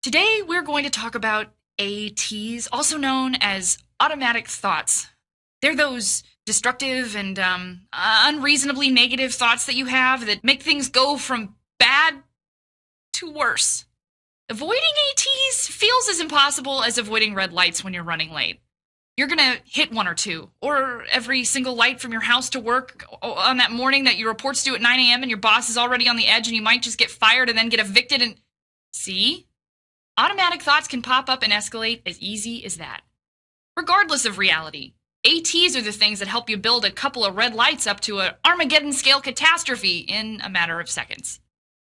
Today, we're going to talk about ATs, also known as automatic thoughts. They're those destructive and unreasonably negative thoughts that you have that make things go from bad to worse. Avoiding ATs feels as impossible as avoiding red lights when you're running late. You're going to hit one or two, or every single light from your house to work on that morning that your report's due at 9 a.m. and your boss is already on the edge and you might just get fired and then get evicted and... See? Automatic thoughts can pop up and escalate as easy as that. Regardless of reality, ATs are the things that help you build a couple of red lights up to an Armageddon-scale catastrophe in a matter of seconds.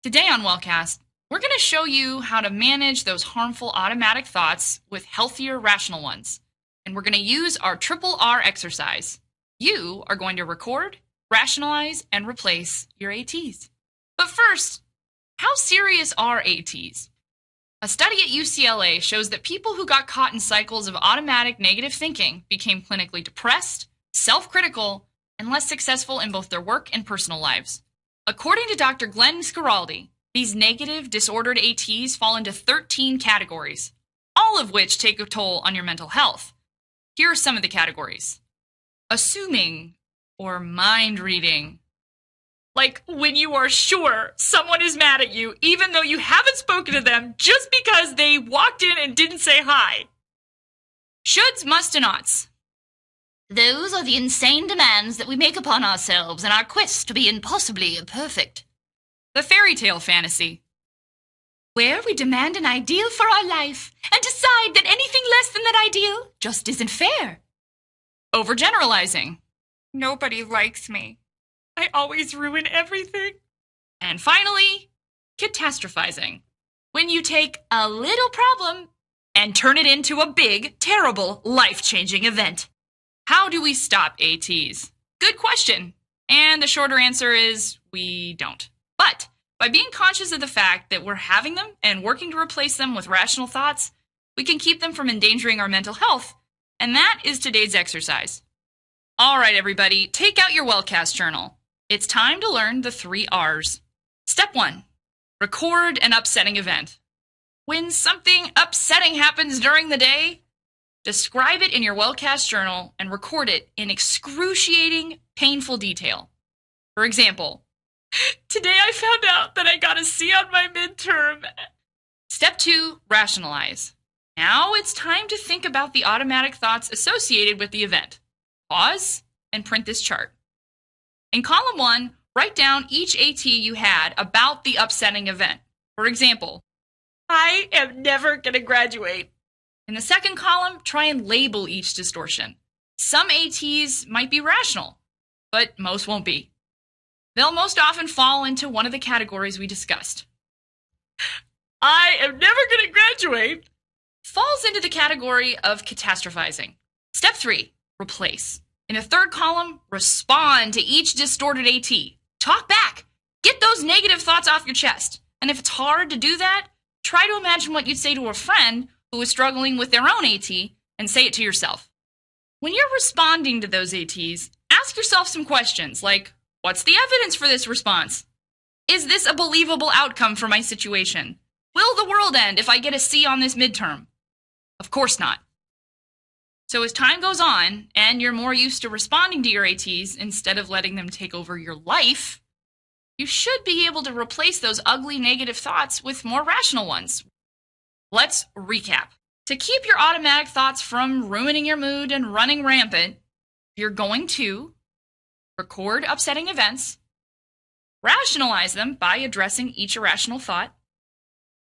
Today on Wellcast, we're going to show you how to manage those harmful automatic thoughts with healthier, rational ones. And we're going to use our triple R exercise. You are going to record, rationalize, and replace your ATs. But first, how serious are ATs? A study at UCLA shows that people who got caught in cycles of automatic negative thinking became clinically depressed, self-critical, and less successful in both their work and personal lives. According to Dr. Glenn Scaraldi, these negative, disordered ATs fall into 13 categories, all of which take a toll on your mental health. Here are some of the categories. Assuming or mind reading. Like when you are sure someone is mad at you, even though you haven't spoken to them just because they walked in and didn't say hi. Shoulds, musts, and oughts. Those are the insane demands that we make upon ourselves in our quest to be impossibly perfect. The fairy tale fantasy. Where we demand an ideal for our life and decide that anything less than that ideal just isn't fair. Overgeneralizing. Nobody likes me. I always ruin everything. And finally, catastrophizing. When you take a little problem and turn it into a big, terrible, life-changing event. How do we stop ATs? Good question. And the shorter answer is we don't. But by being conscious of the fact that we're having them and working to replace them with rational thoughts, we can keep them from endangering our mental health. And that is today's exercise. All right, everybody, take out your Wellcast journal. It's time to learn the 3 R's. Step 1, record an upsetting event. When something upsetting happens during the day, describe it in your Wellcast journal and record it in excruciating, painful detail. For example, today I found out that I got a C on my midterm. Step 2, rationalize. Now it's time to think about the automatic thoughts associated with the event. Pause and print this chart. In column 1, write down each AT you had about the upsetting event. For example, I am never going to graduate. In the second column, try and label each distortion. Some ATs might be rational, but most won't be. They'll most often fall into one of the categories we discussed. I am never going to graduate. Falls into the category of catastrophizing. Step 3, replace. In the third column, respond to each distorted AT. Talk back. Get those negative thoughts off your chest. And if it's hard to do that, try to imagine what you'd say to a friend who is struggling with their own AT and say it to yourself. When you're responding to those ATs, ask yourself some questions like, what's the evidence for this response? Is this a believable outcome for my situation? Will the world end if I get a C on this midterm? Of course not. So as time goes on, and you're more used to responding to your ATs instead of letting them take over your life, you should be able to replace those ugly negative thoughts with more rational ones. Let's recap. To keep your automatic thoughts from ruining your mood and running rampant, you're going to record upsetting events, rationalize them by addressing each irrational thought,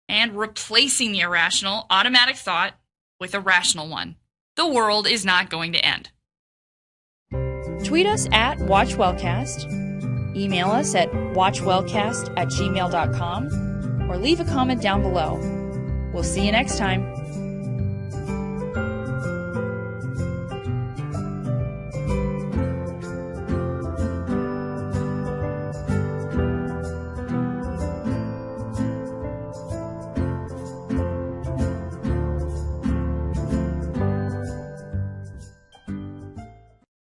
and replacing the irrational automatic thought with a rational one. The world is not going to end. Tweet us at WatchWellcast, email us at watchwellcast@gmail.com, or leave a comment down below. We'll see you next time.